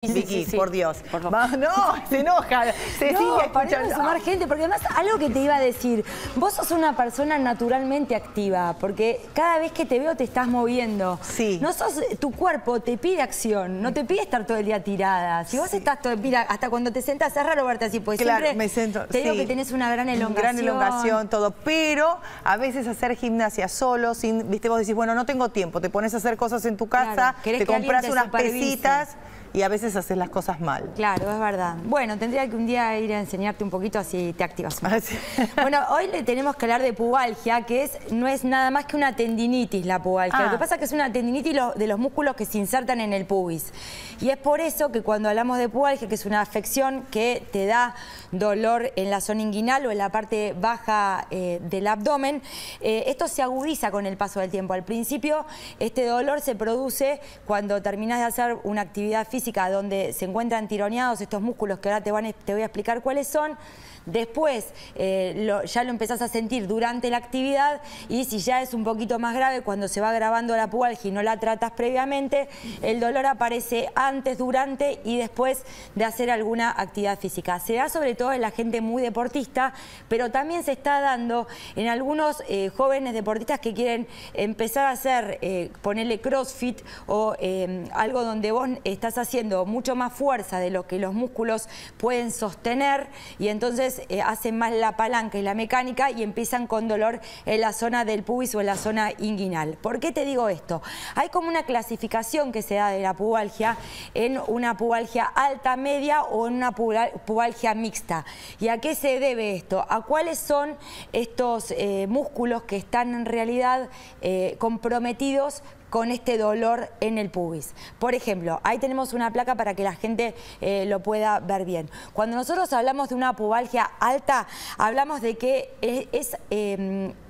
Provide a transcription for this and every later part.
Vicky, sí. por Dios. Por favor. No, se enoja. No, para sumar gente, porque además algo que te iba a decir, vos sos una persona naturalmente activa, porque cada vez que te veo te estás moviendo. Sí. No sos, tu cuerpo te pide acción, no te pide estar todo el día tirada. Si vos estás todo el día, hasta cuando te sentás, es raro verte así, porque claro, siempre me siento, te digo que tenés una gran elongación. Gran elongación, todo. Pero a veces hacer gimnasia solo, sin, viste, vos decís, bueno, no tengo tiempo, te pones a hacer cosas en tu casa, Claro, te compras unas supervise. pesitas y a veces haces las cosas mal. Claro, es verdad. Bueno, tendría que un día ir a enseñarte un poquito así te activas más. Sí. Bueno, hoy le tenemos que hablar de pubalgia, que no es nada más que una tendinitis la pubalgia. Lo que pasa es que es una tendinitis de los músculos que se insertan en el pubis. Y es por eso que cuando hablamos de pubalgia, que es una afección que te da dolor en la zona inguinal o en la parte baja del abdomen, esto se agudiza con el paso del tiempo. Al principio, este dolor se produce cuando terminas de hacer una actividad física donde se encuentran tironeados estos músculos que ahora te voy a explicar cuáles son. Después ya lo empezás a sentir durante la actividad y si ya es un poquito más grave, cuando se va agravando la pubalgia y no la tratas previamente, el dolor aparece antes, durante y después de hacer alguna actividad física. Se da sobre todo en la gente muy deportista, pero también se está dando en algunos jóvenes deportistas que quieren empezar a hacer, ponerle crossfit o algo donde vos estás haciendo mucho más fuerza de lo que los músculos pueden sostener y entonces hacen más la palanca y la mecánica y empiezan con dolor en la zona del pubis o en la zona inguinal. ¿Por qué te digo esto? Hay como una clasificación que se da de la pubalgia en una pubalgia alta, media o en una pubalgia mixta. ¿Y a qué se debe esto? ¿A cuáles son estos músculos que están en realidad comprometidos con este dolor en el pubis? Por ejemplo, ahí tenemos una placa para que la gente lo pueda ver bien. Cuando nosotros hablamos de una pubalgia alta, hablamos de que es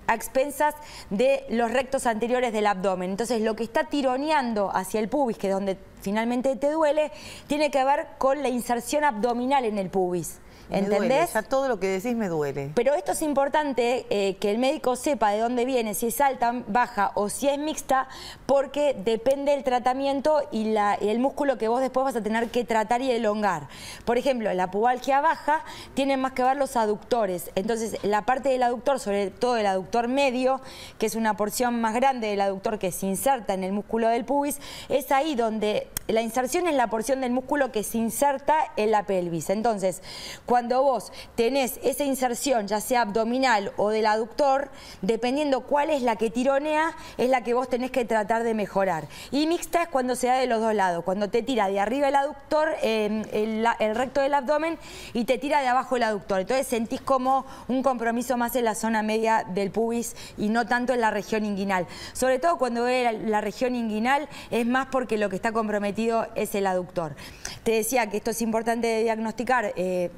a expensas de los rectos anteriores del abdomen. Entonces, lo que está tironeando hacia el pubis, que es donde finalmente te duele, tiene que ver con la inserción abdominal en el pubis. ¿Entendés? Me duele, ya todo lo que decís me duele. Pero esto es importante que el médico sepa de dónde viene, si es alta, baja o si es mixta, porque depende del tratamiento y el músculo que vos después vas a tener que tratar y elongar. Por ejemplo, la pubalgia baja tiene más que ver los aductores. Entonces, la parte del aductor, sobre todo el aductor medio, que es una porción más grande del aductor que se inserta en el músculo del pubis, es ahí donde la inserción es la porción del músculo que se inserta en la pelvis. Entonces, cuando vos tenés esa inserción, ya sea abdominal o del aductor, dependiendo cuál es la que tironea, es la que vos tenés que tratar de mejorar. Y mixta es cuando se da de los dos lados, cuando te tira de arriba el aductor, el recto del abdomen, y te tira de abajo el aductor. Entonces sentís como un compromiso más en la zona media del pubis y no tanto en la región inguinal. Sobre todo cuando ve la región inguinal es más porque lo que está comprometido es el aductor. Te decía que esto es importante de diagnosticar,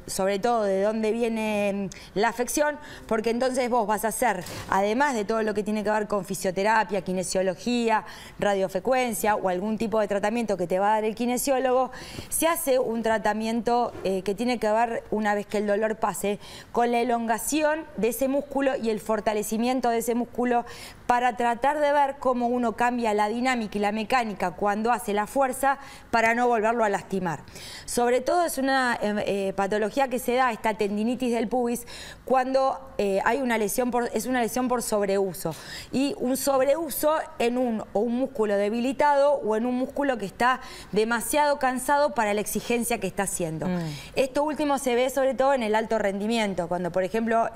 sobre todo de dónde viene la afección, porque entonces vos vas a hacer, además de todo lo que tiene que ver con fisioterapia, kinesiología, radiofrecuencia o algún tipo de tratamiento que te va a dar el kinesiólogo, se hace un tratamiento que tiene que ver, una vez que el dolor pase, con la elongación de ese músculo y el fortalecimiento de ese músculo para tratar de ver cómo uno cambia la dinámica y la mecánica cuando hace la fuerza para no volverlo a lastimar. Sobre todo es una patología que se da, esta tendinitis del pubis, cuando hay una lesión es una lesión por sobreuso. Y un sobreuso en un músculo debilitado o en un músculo que está demasiado cansado para la exigencia que está haciendo. Esto último se ve sobre todo en el alto rendimiento, cuando por ejemplo,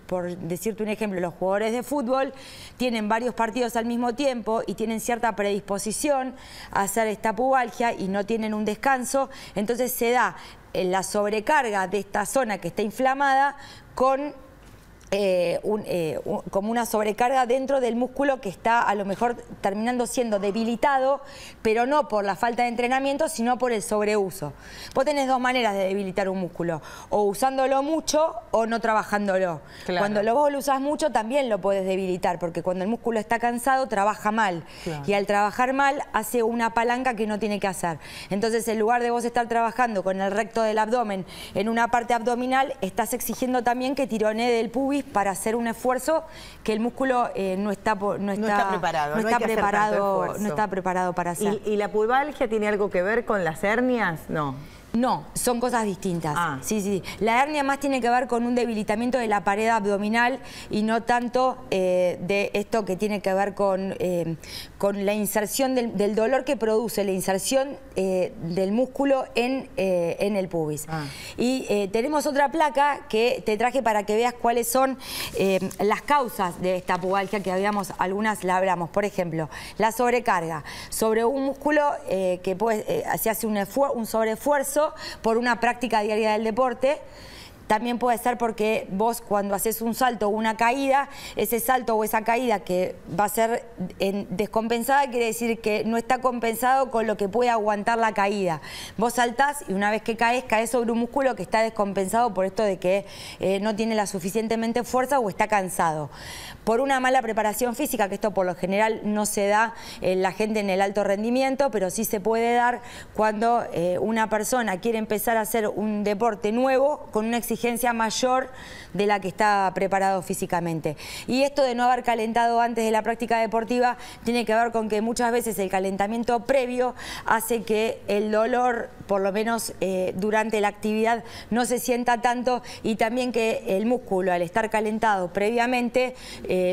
por decirte un ejemplo, los jugadores de fútbol tienen varios partidos al mismo tiempo y tienen cierta predisposición a hacer esta pubalgia y no tienen un descanso, entonces se da la sobrecarga de esta zona que está inflamada con como una sobrecarga dentro del músculo que está a lo mejor terminando siendo debilitado, pero no por la falta de entrenamiento, sino por el sobreuso. Vos tenés dos maneras de debilitar un músculo, o usándolo mucho o no trabajándolo. Claro. Cuando vos lo usás mucho también lo podés debilitar, porque cuando el músculo está cansado trabaja mal. Claro. Y al trabajar mal hace una palanca que no tiene que hacer. Entonces, en lugar de vos estar trabajando con el recto del abdomen en una parte abdominal, estás exigiendo también que tironee del pubis pubis para hacer un esfuerzo que el músculo no está preparado para hacer. ¿Y la pubalgia tiene algo que ver con las hernias? No. No, son cosas distintas. Sí. La hernia más tiene que ver con un debilitamiento de la pared abdominal y no tanto de esto que tiene que ver con la inserción del dolor que produce la inserción del músculo en el pubis. Y tenemos otra placa que te traje para que veas cuáles son las causas de esta pubalgia, que algunas la hablamos. Por ejemplo, la sobrecarga sobre un músculo que se hace un sobreesfuerzo por una práctica diaria del deporte. También puede ser porque vos cuando haces un salto o una caída, ese salto o esa caída que va a ser descompensada, quiere decir que no está compensado con lo que puede aguantar la caída. Vos saltás y una vez que caes sobre un músculo que está descompensado por esto de que no tiene la suficientemente fuerza o está cansado. Por una mala preparación física, que esto por lo general no se da en la gente en el alto rendimiento, pero sí se puede dar cuando una persona quiere empezar a hacer un deporte nuevo con una exigencia mayor de la que está preparado físicamente. Y esto de no haber calentado antes de la práctica deportiva tiene que ver con que muchas veces el calentamiento previo hace que el dolor, por lo menos durante la actividad, no se sienta tanto, y también que el músculo, al estar calentado previamente,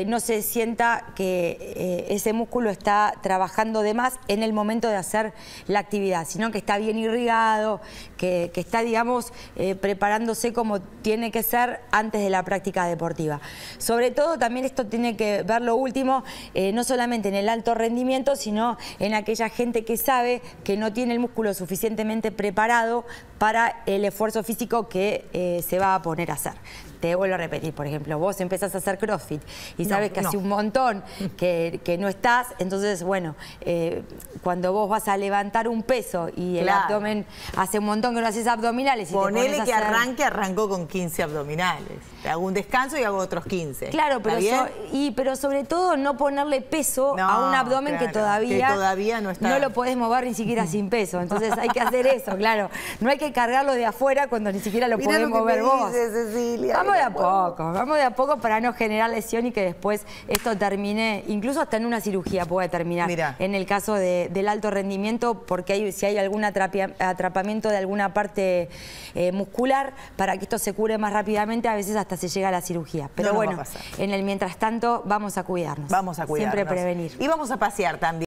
no se sienta que ese músculo está trabajando de más en el momento de hacer la actividad, sino que está bien irrigado, que está, digamos, preparándose como tiene que ser antes de la práctica deportiva. Sobre todo también esto tiene que ver, lo último, no solamente en el alto rendimiento, sino en aquella gente que sabe que no tiene el músculo suficientemente preparado para el esfuerzo físico que se va a poner a hacer. Te vuelvo a repetir, por ejemplo, vos empezás a hacer CrossFit y sabes que hace un montón que no estás, entonces, bueno, cuando vos vas a levantar un peso y el abdomen, hace un montón que no haces abdominales. Ponele que arrancó con 15 abdominales. Te hago un descanso y hago otros 15. Claro, pero sobre todo no ponerle peso a un abdomen que todavía no lo podés mover ni siquiera sin peso. Entonces hay que hacer eso, claro. No hay que cargarlo de afuera cuando ni siquiera lo podés mover vos. Cecilia, vamos de a poco para no generar lesión y que después esto termine, incluso hasta en una cirugía puede terminar. En el caso del alto rendimiento, porque si hay algún atrapamiento de alguna parte muscular, para que esto se cure más rápidamente, a veces hasta se llega a la cirugía. Pero bueno, en el mientras tanto vamos a cuidarnos. Vamos a cuidarnos. Siempre prevenir. Y vamos a pasear también.